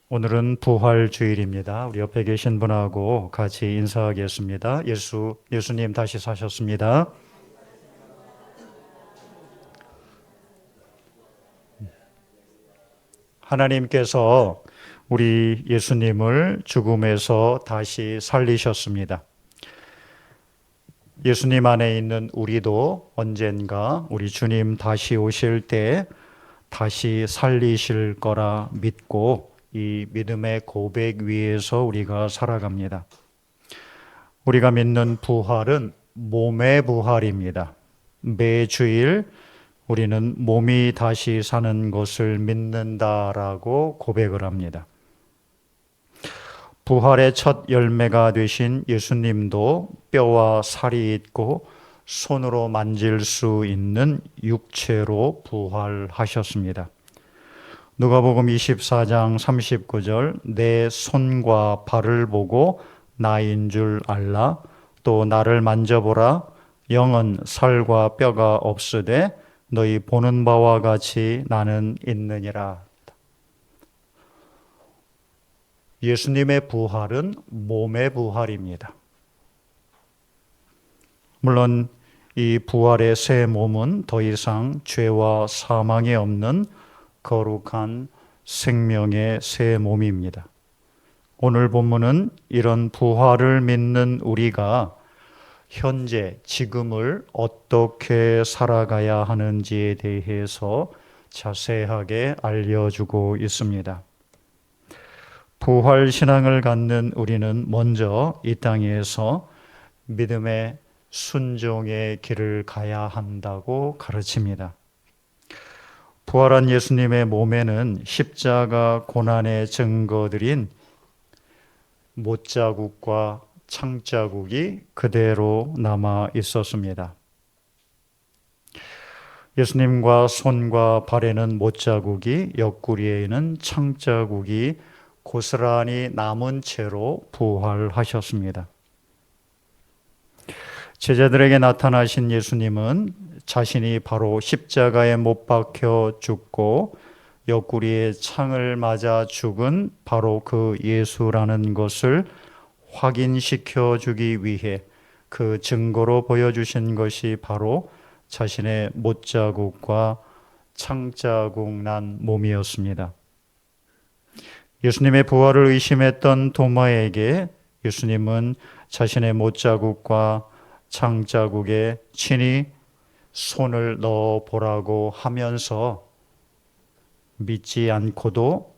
오늘은 부활주일입니다. 우리 옆에 계신 분하고 같이 인사하겠습니다. 예수님 다시 사셨습니다. 하나님께서 우리 예수님을 죽음에서 다시 살리셨습니다. 예수님 안에 있는 우리도 언젠가 우리 주님 다시 오실 때 다시 살리실 거라 믿고 이 믿음의 고백 위에서 우리가 살아갑니다. 우리가 믿는 부활은 몸의 부활입니다. 매주일 우리는 몸이 다시 사는 것을 믿는다라고 고백을 합니다. 부활의 첫 열매가 되신 예수님도 뼈와 살이 있고 손으로 만질 수 있는 육체로 부활하셨습니다. 누가복음 24장 39절 내 손과 발을 보고 나인 줄 알라. 또 나를 만져보라. 영은 살과 뼈가 없으되 너희 보는 바와 같이 나는 있느니라. 예수님의 부활은 몸의 부활입니다. 물론 이 부활의 새 몸은 더 이상 죄와 사망이 없는 거룩한 생명의 새 몸입니다. 오늘 본문은 이런 부활을 믿는 우리가 현재 지금을 어떻게 살아가야 하는지에 대해서 자세하게 알려주고 있습니다. 부활 신앙을 갖는 우리는 먼저 이 땅에서 믿음의 순종의 길을 가야 한다고 가르칩니다. 부활한 예수님의 몸에는 십자가 고난의 증거들인 못자국과 창자국이 그대로 남아 있었습니다. 예수님과 손과 발에는 못자국이, 옆구리에는 창자국이 고스란히 남은 채로 부활하셨습니다. 제자들에게 나타나신 예수님은 자신이 바로 십자가에 못 박혀 죽고 옆구리에 창을 맞아 죽은 바로 그 예수라는 것을 확인시켜 주기 위해 그 증거로 보여주신 것이 바로 자신의 못자국과 창자국 난 몸이었습니다. 예수님의 부활을 의심했던 도마에게 예수님은 자신의 못자국과 창자국에 친히 손을 넣어 보라고 하면서 보지 않고도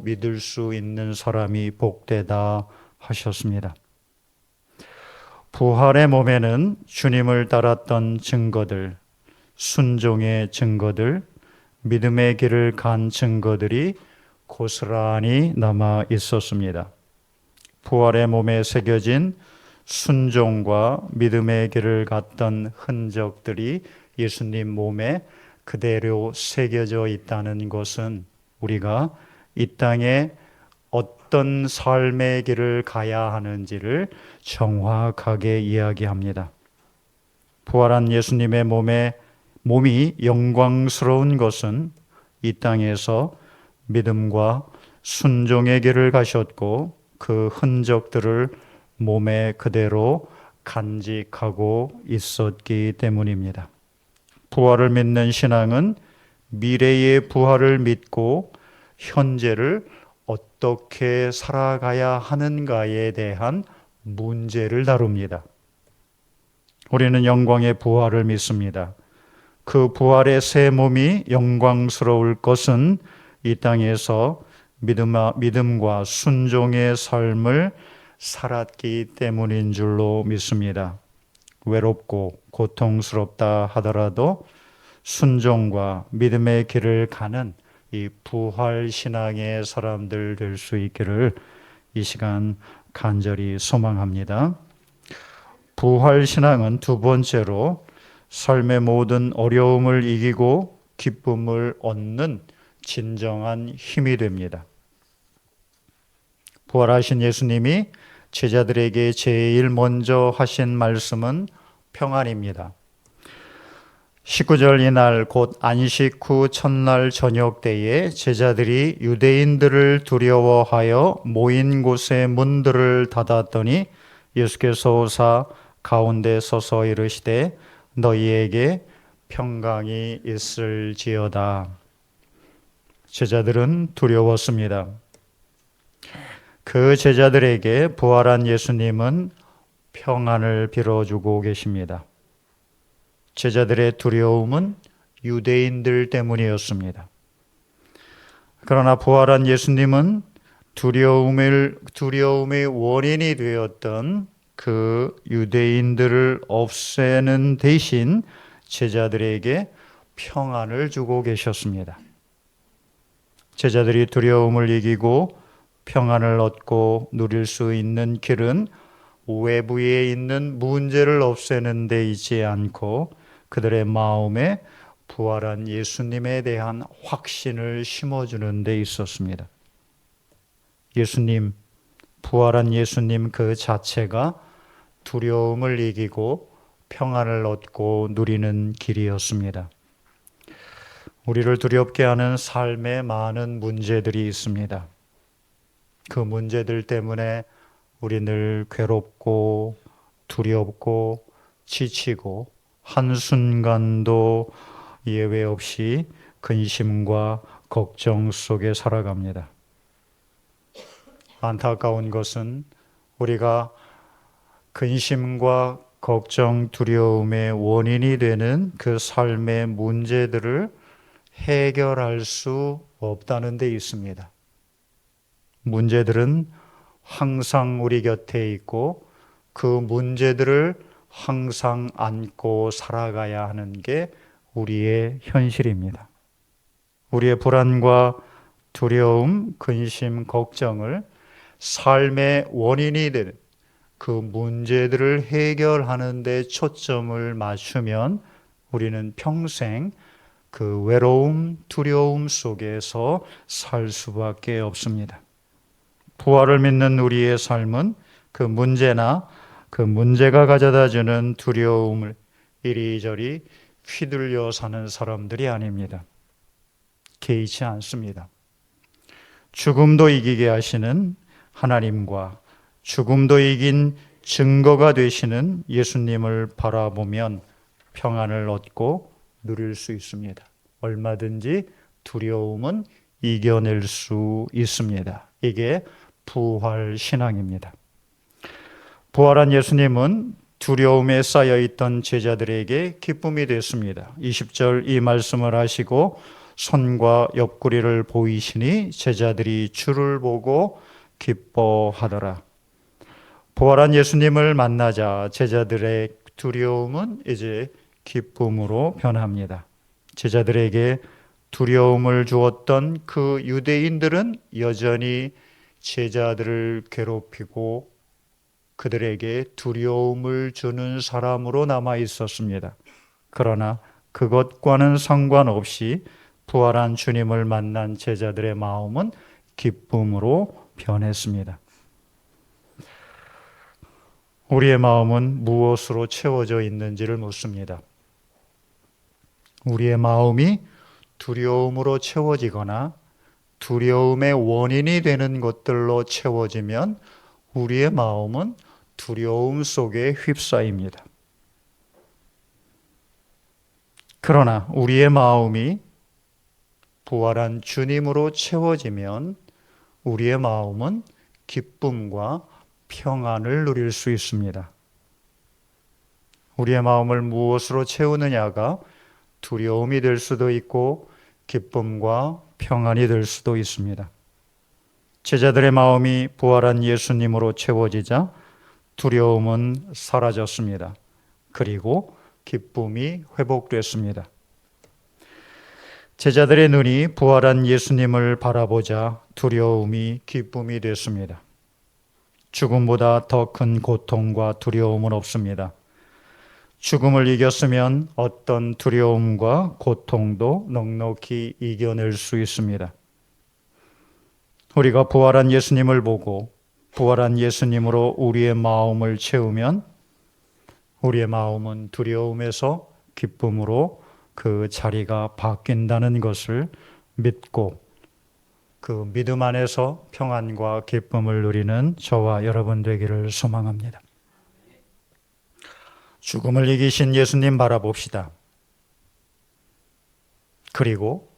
믿을 수 있는 사람이 복되다 하셨습니다. 부활의 몸에는 주님을 따랐던 증거들, 순종의 증거들, 믿음의 길을 간 증거들이 고스란히 남아 있었습니다. 부활의 몸에 새겨진 순종과 믿음의 길을 갔던 흔적들이 예수님 몸에 그대로 새겨져 있다는 것은 우리가 이 땅에 어떤 삶의 길을 가야 하는지를 정확하게 이야기합니다. 부활한 예수님의 몸이 영광스러운 것은 이 땅에서 믿음과 순종의 길을 가셨고 그 흔적들을 몸에 그대로 간직하고 있었기 때문입니다. 부활을 믿는 신앙은 미래의 부활을 믿고 현재를 어떻게 살아가야 하는가에 대한 문제를 다룹니다. 우리는 영광의 부활을 믿습니다. 그 부활의 새 몸이 영광스러울 것은 이 땅에서 믿음과 순종의 삶을 살았기 때문인 줄로 믿습니다. 외롭고 고통스럽다 하더라도 순종과 믿음의 길을 가는 이 부활 신앙의 사람들 될 수 있기를 이 시간 간절히 소망합니다. 부활 신앙은 두 번째로 삶의 모든 어려움을 이기고 기쁨을 얻는 진정한 힘이 됩니다. 부활하신 예수님이 제자들에게 제일 먼저 하신 말씀은 평안입니다. 19절 이날 곧 안식 후 첫날 저녁 때에 제자들이 유대인들을 두려워하여 모인 곳의 문들을 닫았더니 예수께서 오사 가운데 서서 이르시되 너희에게 평강이 있을지어다. 제자들은 두려웠습니다. 그 제자들에게 부활한 예수님은 평안을 빌어주고 계십니다. 제자들의 두려움은 유대인들 때문이었습니다. 그러나 부활한 예수님은 두려움의 원인이 되었던 그 유대인들을 없애는 대신 제자들에게 평안을 주고 계셨습니다. 제자들이 두려움을 이기고 평안을 얻고 누릴 수 있는 길은 외부에 있는 문제를 없애는 데 있지 않고 그들의 마음에 부활한 예수님에 대한 확신을 심어주는 데 있었습니다. 예수님, 부활한 예수님 그 자체가 두려움을 이기고 평안을 얻고 누리는 길이었습니다. 우리를 두렵게 하는 삶에 많은 문제들이 있습니다. 그 문제들 때문에 우리 늘 괴롭고 두렵고 지치고 한순간도 예외 없이 근심과 걱정 속에 살아갑니다. 안타까운 것은 우리가 근심과 걱정, 두려움의 원인이 되는 그 삶의 문제들을 해결할 수 없다는 데 있습니다. 문제들은 항상 우리 곁에 있고 그 문제들을 항상 안고 살아가야 하는 게 우리의 현실입니다. 우리의 불안과 두려움, 근심, 걱정을 삶의 원인이 되는 그 문제들을 해결하는 데 초점을 맞추면 우리는 평생 그 외로움, 두려움 속에서 살 수밖에 없습니다. 부활을 믿는 우리의 삶은 그 문제나 그 문제가 가져다주는 두려움을 이리저리 휘둘려 사는 사람들이 아닙니다. 개의치 않습니다. 죽음도 이기게 하시는 하나님과 죽음도 이긴 증거가 되시는 예수님을 바라보면 평안을 얻고 누릴 수 있습니다. 얼마든지 두려움은 이겨낼 수 있습니다. 이게 부활 신앙입니다. 부활한 예수님은 두려움에 쌓여있던 제자들에게 기쁨이 됐습니다. 20절 이 말씀을 하시고 손과 옆구리를 보이시니 제자들이 주를 보고 기뻐하더라. 부활한 예수님을 만나자 제자들의 두려움은 이제 기쁨으로 변합니다. 제자들에게 두려움을 주었던 그 유대인들은 여전히 제자들을 괴롭히고 그들에게 두려움을 주는 사람으로 남아 있었습니다. 그러나 그것과는 상관없이 부활한 주님을 만난 제자들의 마음은 기쁨으로 변했습니다. 우리의 마음은 무엇으로 채워져 있는지를 묻습니다. 우리의 마음이 두려움으로 채워지거나 두려움의 원인이 되는 것들로 채워지면 우리의 마음은 두려움 속에 휩싸입니다. 그러나 우리의 마음이 부활한 주님으로 채워지면 우리의 마음은 기쁨과 평안을 누릴 수 있습니다. 우리의 마음을 무엇으로 채우느냐가 두려움이 될 수도 있고 기쁨과 평안이 될 수도 있습니다. 제자들의 마음이 부활한 예수님으로 채워지자 두려움은 사라졌습니다. 그리고 기쁨이 회복됐습니다. 제자들의 눈이 부활한 예수님을 바라보자 두려움이 기쁨이 됐습니다. 죽음보다 더 큰 고통과 두려움은 없습니다. 죽음을 이겼으면 어떤 두려움과 고통도 넉넉히 이겨낼 수 있습니다. 우리가 부활한 예수님을 보고 부활한 예수님으로 우리의 마음을 채우면 우리의 마음은 두려움에서 기쁨으로 그 자리가 바뀐다는 것을 믿고 그 믿음 안에서 평안과 기쁨을 누리는 저와 여러분 되기를 소망합니다. 죽음을 이기신 예수님 바라봅시다. 그리고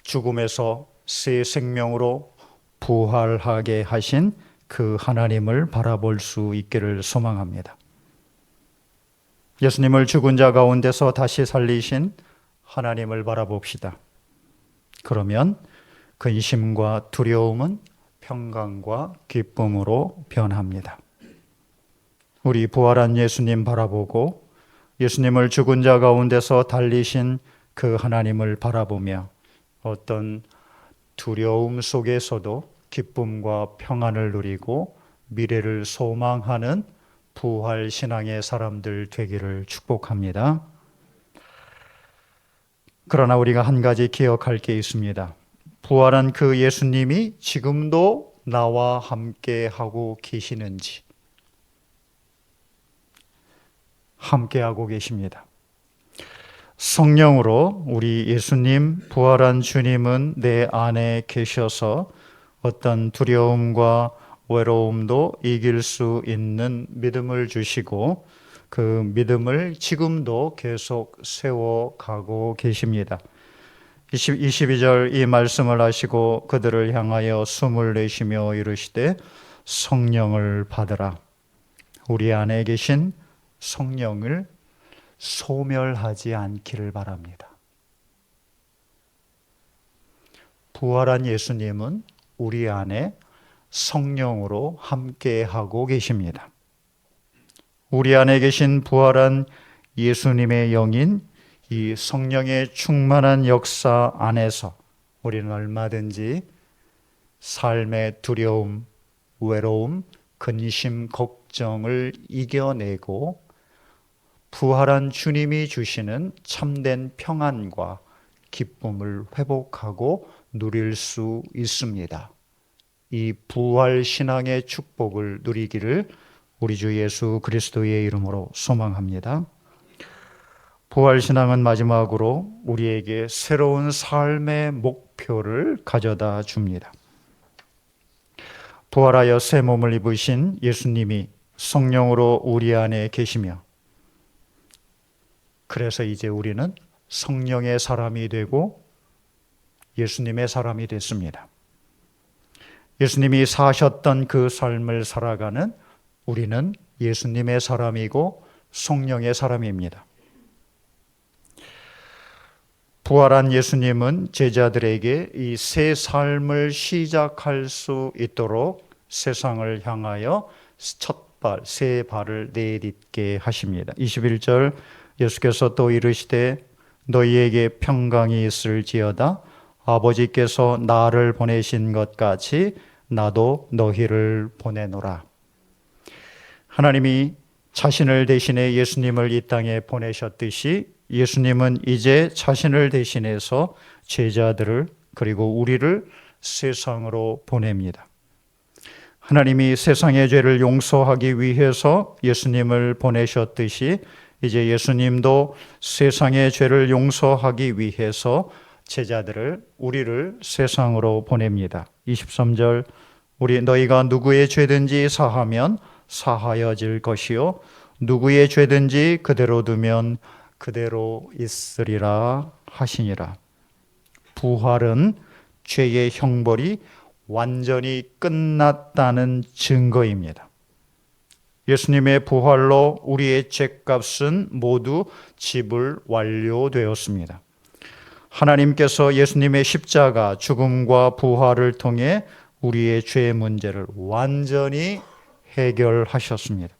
죽음에서 새 생명으로 부활하게 하신 그 하나님을 바라볼 수 있기를 소망합니다. 예수님을 죽은 자 가운데서 다시 살리신 하나님을 바라봅시다. 그러면 근심과 두려움은 평강과 기쁨으로 변합니다. 우리 부활한 예수님 바라보고 예수님을 죽은 자 가운데서 달리신 그 하나님을 바라보며 어떤 두려움 속에서도 기쁨과 평안을 누리고 미래를 소망하는 부활 신앙의 사람들 되기를 축복합니다. 그러나 우리가 한 가지 기억할 게 있습니다. 부활한 그 예수님이 지금도 나와 함께 하고 계시는지, 함께 하고 계십니다. 성령으로 우리 예수님, 부활한 주님은 내 안에 계셔서 어떤 두려움과 외로움도 이길 수 있는 믿음을 주시고 그 믿음을 지금도 계속 세워가고 계십니다. 22절 이 말씀을 하시고 그들을 향하여 숨을 내쉬며 이르시되 성령을 받으라. 우리 안에 계신 성령을 소멸하지 않기를 바랍니다. 부활한 예수님은 우리 안에 성령으로 함께하고 계십니다. 우리 안에 계신 부활한 예수님의 영인 이 성령의 충만한 역사 안에서 우리는 얼마든지 삶의 두려움, 외로움, 근심, 걱정을 이겨내고 부활한 주님이 주시는 참된 평안과 기쁨을 회복하고 누릴 수 있습니다. 이 부활 신앙의 축복을 누리기를 우리 주 예수 그리스도의 이름으로 소망합니다. 부활 신앙은 마지막으로 우리에게 새로운 삶의 목표를 가져다 줍니다. 부활하여 새 몸을 입으신 예수님이 성령으로 우리 안에 계시며 그래서 이제 우리는 성령의 사람이 되고 예수님의 사람이 됐습니다. 예수님이 사셨던 그 삶을 살아가는 우리는 예수님의 사람이고 성령의 사람입니다. 부활한 예수님은 제자들에게 이 새 삶을 시작할 수 있도록 세상을 향하여 새 발을 내딛게 하십니다. 21절 예수께서 또 이르시되 너희에게 평강이 있을지어다 아버지께서 나를 보내신 것 같이 나도 너희를 보내노라. 하나님이 자신을 대신해 예수님을 이 땅에 보내셨듯이 예수님은 이제 자신을 대신해서 제자들을 그리고 우리를 세상으로 보냅니다. 하나님이 세상의 죄를 용서하기 위해서 예수님을 보내셨듯이 이제 예수님도 세상의 죄를 용서하기 위해서 제자들을 우리를 세상으로 보냅니다. 23절 너희가 누구의 죄든지 사하면 사하여질 것이요 누구의 죄든지 그대로 두면 그대로 있으리라 하시니라. 부활은 죄의 형벌이 완전히 끝났다는 증거입니다. 예수님의 부활로 우리의 죄값은 모두 지불 완료되었습니다. 하나님께서 예수님의 십자가 죽음과 부활을 통해 우리의 죄의 문제를 완전히 해결하셨습니다.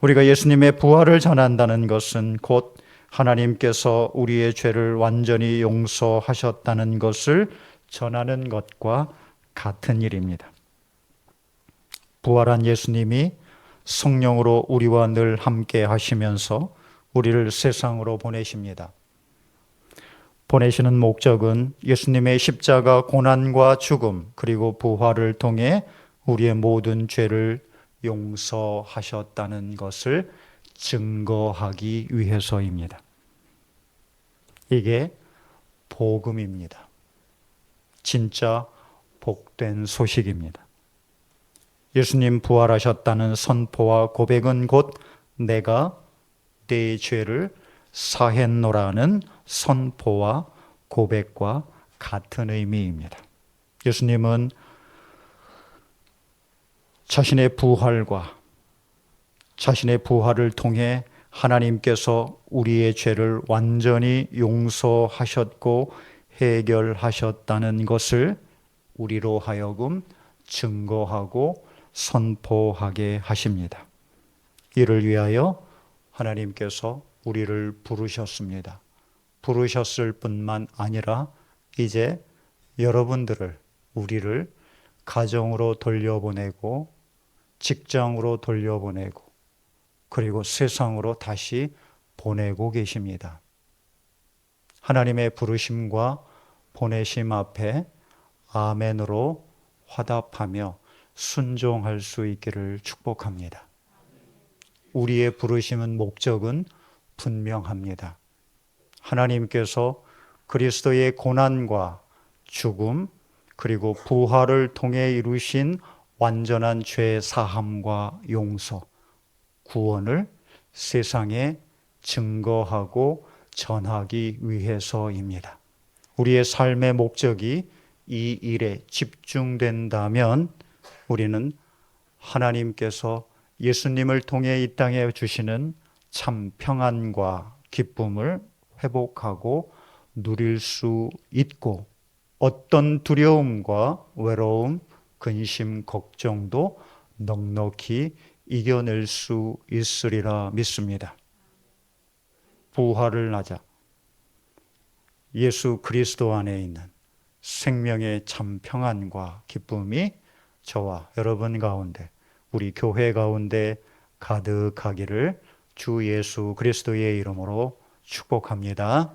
우리가 예수님의 부활을 전한다는 것은 곧 하나님께서 우리의 죄를 완전히 용서하셨다는 것을 전하는 것과 같은 일입니다. 부활한 예수님이 성령으로 우리와 늘 함께 하시면서 우리를 세상으로 보내십니다. 보내시는 목적은 예수님의 십자가 고난과 죽음 그리고 부활을 통해 우리의 모든 죄를 용서하셨다는 것을 증거하기 위해서입니다. 이게 복음입니다. 진짜 복된 소식입니다. 예수님 부활하셨다는 선포와 고백은 곧 내가 내 죄를 사했노라는 선포와 고백과 같은 의미입니다. 예수님은 자신의 부활을 통해 하나님께서 우리의 죄를 완전히 용서하셨고 해결하셨다는 것을 우리로 하여금 증거하고 선포하게 하십니다. 이를 위하여 하나님께서 우리를 부르셨습니다. 부르셨을 뿐만 아니라 이제 우리를 가정으로 돌려보내고 직장으로 돌려보내고 그리고 세상으로 다시 보내고 계십니다. 하나님의 부르심과 보내심 앞에 아멘으로 화답하며 순종할 수 있기를 축복합니다. 우리의 부르심은 목적은 분명합니다. 하나님께서 그리스도의 고난과 죽음 그리고 부활을 통해 이루신 완전한 죄 사함과 용서, 구원을 세상에 증거하고 전하기 위해서입니다. 우리의 삶의 목적이 이 일에 집중된다면 우리는 하나님께서 예수님을 통해 이 땅에 주시는 참 평안과 기쁨을 회복하고 누릴 수 있고 어떤 두려움과 외로움, 근심, 걱정도 넉넉히 이겨낼 수 있으리라 믿습니다. 부활을 맞아 예수 그리스도 안에 있는 생명의 참 평안과 기쁨이 저와 여러분 가운데 우리 교회 가운데 가득하기를 주 예수 그리스도의 이름으로 축복합니다.